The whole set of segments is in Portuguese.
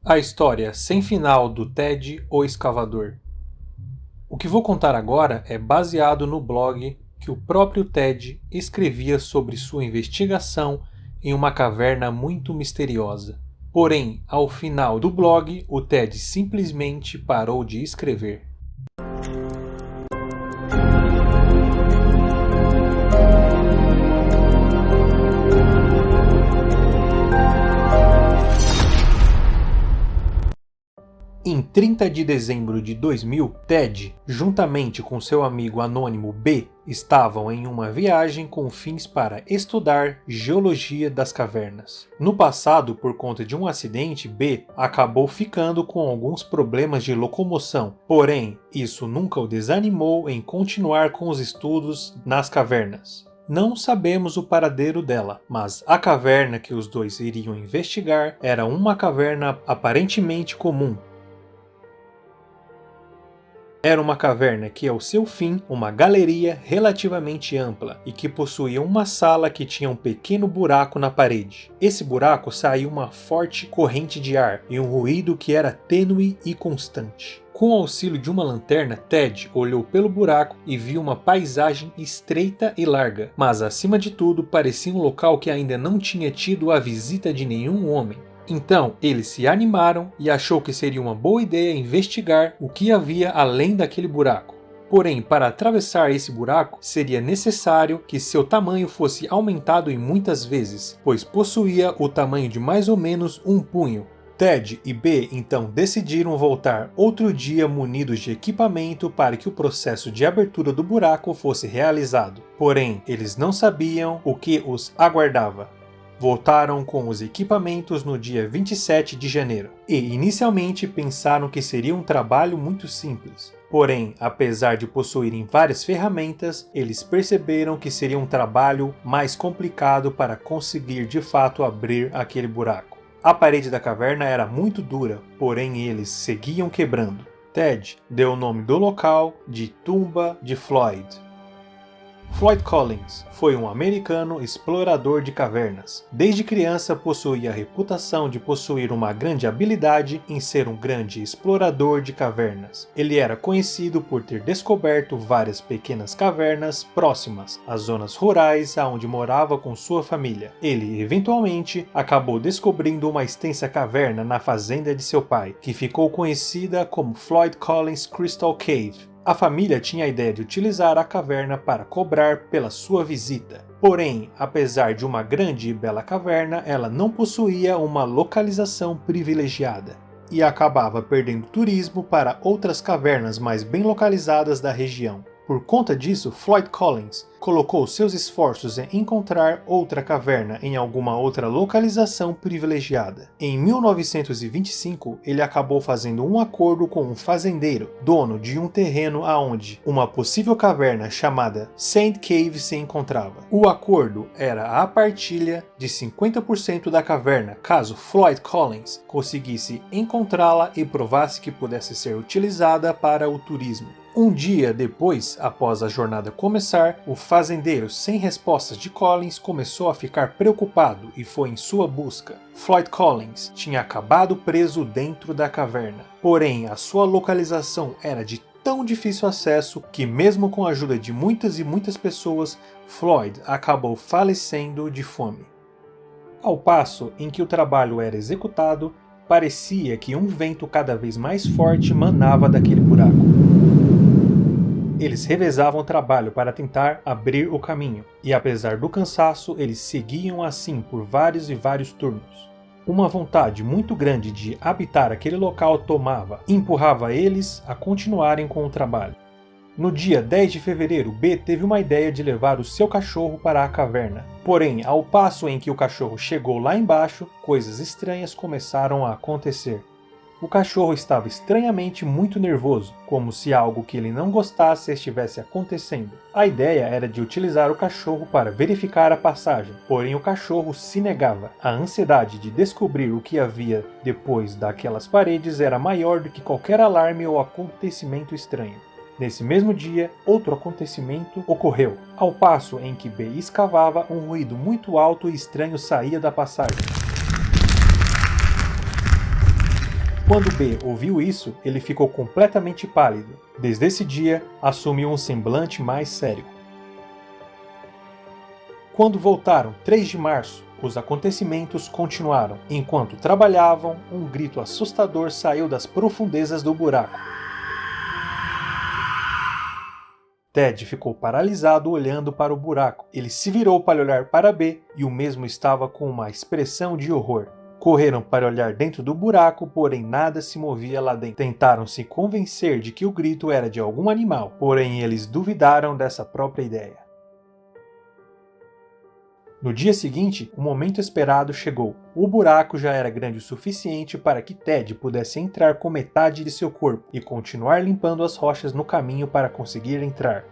A história sem final do Ted, o Escavador. O que vou contar agora é baseado no blog que o próprio Ted escrevia sobre sua investigação em uma caverna muito misteriosa. Porém, ao final do blog, o Ted simplesmente parou de escrever. Em 30 de dezembro de 2000, Ted, juntamente com seu amigo anônimo B, estavam em uma viagem com fins para estudar geologia das cavernas. No passado, por conta de um acidente, B acabou ficando com alguns problemas de locomoção, porém, isso nunca o desanimou em continuar com os estudos nas cavernas. Não sabemos o paradeiro dela, mas a caverna que os dois iriam investigar era uma caverna aparentemente comum. Era uma caverna que, ao seu fim, uma galeria relativamente ampla e que possuía uma sala que tinha um pequeno buraco na parede. Esse buraco saía uma forte corrente de ar e um ruído que era tênue e constante. Com o auxílio de uma lanterna, Ted olhou pelo buraco e viu uma paisagem estreita e larga, mas acima de tudo parecia um local que ainda não tinha tido a visita de nenhum homem. Então, eles se animaram e achou que seria uma boa ideia investigar o que havia além daquele buraco. Porém, para atravessar esse buraco, seria necessário que seu tamanho fosse aumentado em muitas vezes, pois possuía o tamanho de mais ou menos um punho. Ted e B então decidiram voltar outro dia munidos de equipamento para que o processo de abertura do buraco fosse realizado. Porém, eles não sabiam o que os aguardava. Voltaram com os equipamentos no dia 27 de janeiro e inicialmente pensaram que seria um trabalho muito simples. Porém, apesar de possuírem várias ferramentas, eles perceberam que seria um trabalho mais complicado para conseguir de fato abrir aquele buraco. A parede da caverna era muito dura, porém eles seguiam quebrando. Ted deu o nome do local de Tumba de Floyd. Floyd Collins foi um americano explorador de cavernas. Desde criança possuía a reputação de possuir uma grande habilidade em ser um grande explorador de cavernas. Ele era conhecido por ter descoberto várias pequenas cavernas próximas às zonas rurais aonde morava com sua família. Ele, eventualmente, acabou descobrindo uma extensa caverna na fazenda de seu pai, que ficou conhecida como Floyd Collins Crystal Cave. A família tinha a ideia de utilizar a caverna para cobrar pela sua visita. Porém, apesar de uma grande e bela caverna, ela não possuía uma localização privilegiada e acabava perdendo turismo para outras cavernas mais bem localizadas da região. Por conta disso, Floyd Collins colocou seus esforços em encontrar outra caverna em alguma outra localização privilegiada. Em 1925, ele acabou fazendo um acordo com um fazendeiro, dono de um terreno aonde uma possível caverna chamada Sand Cave se encontrava. O acordo era a partilha de 50% da caverna, caso Floyd Collins conseguisse encontrá-la e provasse que pudesse ser utilizada para o turismo. Um dia depois, após a jornada começar, o fazendeiro, sem respostas de Collins, começou a ficar preocupado e foi em sua busca. Floyd Collins tinha acabado preso dentro da caverna, porém a sua localização era de tão difícil acesso que, mesmo com a ajuda de muitas e muitas pessoas, Floyd acabou falecendo de fome. Ao passo em que o trabalho era executado, parecia que um vento cada vez mais forte manava daquele buraco. Eles revezavam o trabalho para tentar abrir o caminho, e apesar do cansaço, eles seguiam assim por vários e vários turnos. Uma vontade muito grande de habitar aquele local tomava e empurrava eles a continuarem com o trabalho. No dia 10 de fevereiro, B teve uma ideia de levar o seu cachorro para a caverna. Porém, ao passo em que o cachorro chegou lá embaixo, coisas estranhas começaram a acontecer. O cachorro estava estranhamente muito nervoso, como se algo que ele não gostasse estivesse acontecendo. A ideia era de utilizar o cachorro para verificar a passagem, porém o cachorro se negava. A ansiedade de descobrir o que havia depois daquelas paredes era maior do que qualquer alarme ou acontecimento estranho. Nesse mesmo dia, outro acontecimento ocorreu. Ao passo em que B escavava, um ruído muito alto e estranho saía da passagem. Quando B ouviu isso, ele ficou completamente pálido. Desde esse dia, assumiu um semblante mais sério. Quando voltaram, 3 de março, os acontecimentos continuaram. Enquanto trabalhavam, um grito assustador saiu das profundezas do buraco. Ted ficou paralisado olhando para o buraco. Ele se virou para olhar para B e o mesmo estava com uma expressão de horror. Correram para olhar dentro do buraco, porém nada se movia lá dentro. Tentaram se convencer de que o grito era de algum animal, porém eles duvidaram dessa própria ideia. No dia seguinte, o momento esperado chegou. O buraco já era grande o suficiente para que Ted pudesse entrar com metade de seu corpo e continuar limpando as rochas no caminho para conseguir entrar.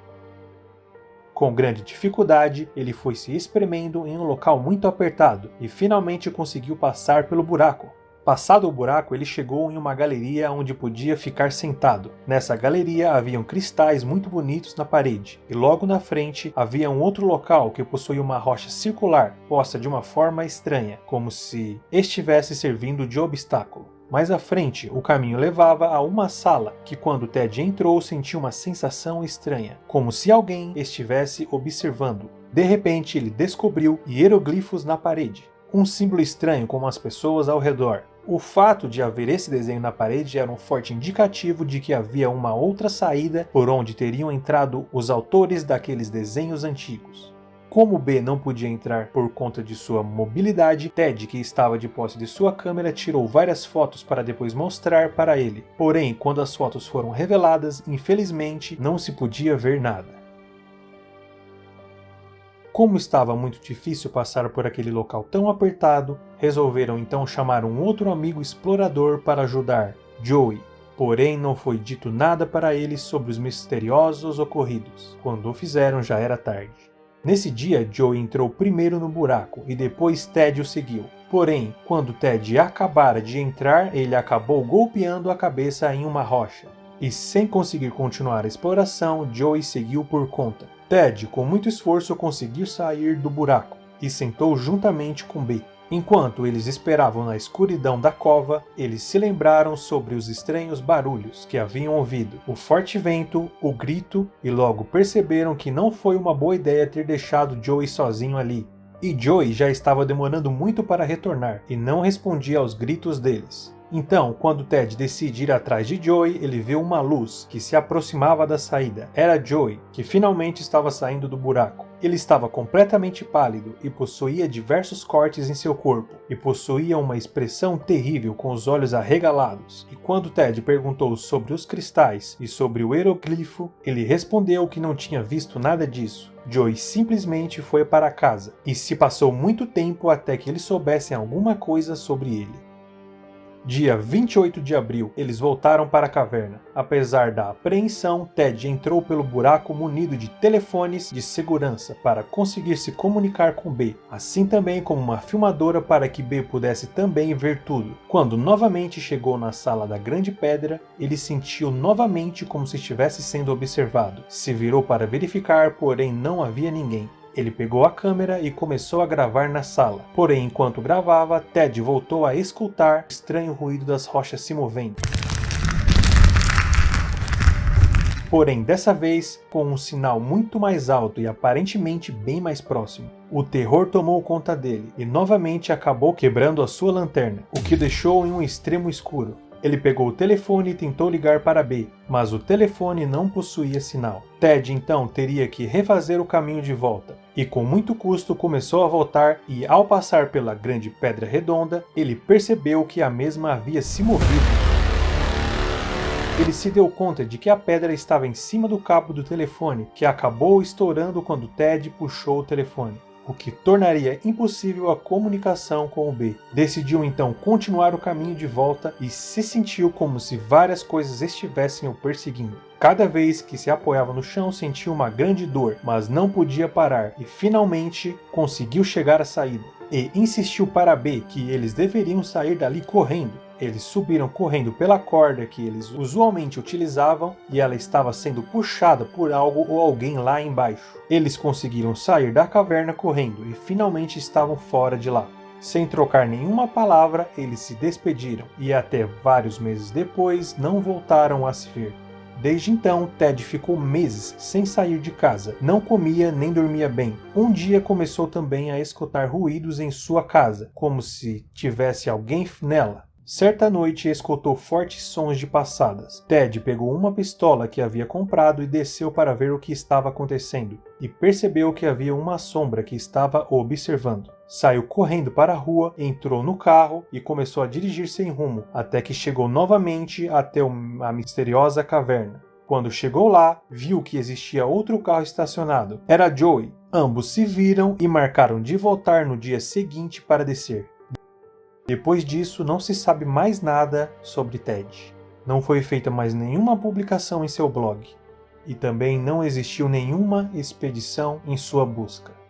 Com grande dificuldade, ele foi se espremendo em um local muito apertado e finalmente conseguiu passar pelo buraco. Passado o buraco, ele chegou em uma galeria onde podia ficar sentado. Nessa galeria haviam cristais muito bonitos na parede, e logo na frente havia um outro local que possuía uma rocha circular, posta de uma forma estranha, como se estivesse servindo de obstáculo. Mais à frente, o caminho levava a uma sala, que quando Ted entrou sentiu uma sensação estranha, como se alguém estivesse observando. De repente, ele descobriu hieroglifos na parede, um símbolo estranho com as pessoas ao redor. O fato de haver esse desenho na parede era um forte indicativo de que havia uma outra saída por onde teriam entrado os autores daqueles desenhos antigos. Como B não podia entrar por conta de sua mobilidade, Ted, que estava de posse de sua câmera, tirou várias fotos para depois mostrar para ele. Porém, quando as fotos foram reveladas, infelizmente não se podia ver nada. Como estava muito difícil passar por aquele local tão apertado, resolveram então chamar um outro amigo explorador para ajudar, Joey. Porém, não foi dito nada para ele sobre os misteriosos ocorridos. Quando o fizeram, já era tarde. Nesse dia, Joey entrou primeiro no buraco e depois Ted o seguiu. Porém, quando Ted acabara de entrar, ele acabou golpeando a cabeça em uma rocha. E sem conseguir continuar a exploração, Joey seguiu por conta. Ted, com muito esforço, conseguiu sair do buraco e sentou juntamente com B. Enquanto eles esperavam na escuridão da cova, eles se lembraram sobre os estranhos barulhos que haviam ouvido, o forte vento, o grito, e logo perceberam que não foi uma boa ideia ter deixado Joey sozinho ali. E Joey já estava demorando muito para retornar e não respondia aos gritos deles. Então, quando Ted decide ir atrás de Joey, ele vê uma luz que se aproximava da saída. Era Joey, que finalmente estava saindo do buraco. Ele estava completamente pálido e possuía diversos cortes em seu corpo, e possuía uma expressão terrível com os olhos arregalados. E quando Ted perguntou sobre os cristais e sobre o hieroglifo, ele respondeu que não tinha visto nada disso. Joey simplesmente foi para casa, e se passou muito tempo até que eles soubessem alguma coisa sobre ele. Dia 28 de abril, eles voltaram para a caverna. Apesar da apreensão, Ted entrou pelo buraco munido de telefones de segurança para conseguir se comunicar com B, assim também como uma filmadora para que B pudesse também ver tudo. Quando novamente chegou na sala da Grande Pedra, ele sentiu novamente como se estivesse sendo observado. Se virou para verificar, porém não havia ninguém. Ele pegou a câmera e começou a gravar na sala. Porém, enquanto gravava, Ted voltou a escutar o estranho ruído das rochas se movendo. Porém, dessa vez, com um sinal muito mais alto e aparentemente bem mais próximo. O terror tomou conta dele e novamente acabou quebrando a sua lanterna, o que deixou em um extremo escuro. Ele pegou o telefone e tentou ligar para B, mas o telefone não possuía sinal. Ted então teria que refazer o caminho de volta, e com muito custo começou a voltar e ao passar pela Grande Pedra Redonda, ele percebeu que a mesma havia se movido. Ele se deu conta de que a pedra estava em cima do cabo do telefone, que acabou estourando quando Ted puxou o telefone, o que tornaria impossível a comunicação com o B. Decidiu então continuar o caminho de volta e se sentiu como se várias coisas estivessem o perseguindo. Cada vez que se apoiava no chão sentia uma grande dor, mas não podia parar e finalmente conseguiu chegar à saída. E insistiu para B que eles deveriam sair dali correndo. Eles subiram correndo pela corda que eles usualmente utilizavam e ela estava sendo puxada por algo ou alguém lá embaixo. Eles conseguiram sair da caverna correndo e finalmente estavam fora de lá. Sem trocar nenhuma palavra, eles se despediram e até vários meses depois não voltaram a se ver. Desde então, Ted ficou meses sem sair de casa, não comia nem dormia bem. Um dia começou também a escutar ruídos em sua casa, como se tivesse alguém nela. Certa noite escutou fortes sons de passadas. Ted pegou uma pistola que havia comprado e desceu para ver o que estava acontecendo, e percebeu que havia uma sombra que estava o observando. Saiu correndo para a rua, entrou no carro e começou a dirigir sem rumo, até que chegou novamente até a misteriosa caverna. Quando chegou lá, viu que existia outro carro estacionado. Era Joey. Ambos se viram e marcaram de voltar no dia seguinte para descer. Depois disso, não se sabe mais nada sobre Ted. Não foi feita mais nenhuma publicação em seu blog. E também não existiu nenhuma expedição em sua busca.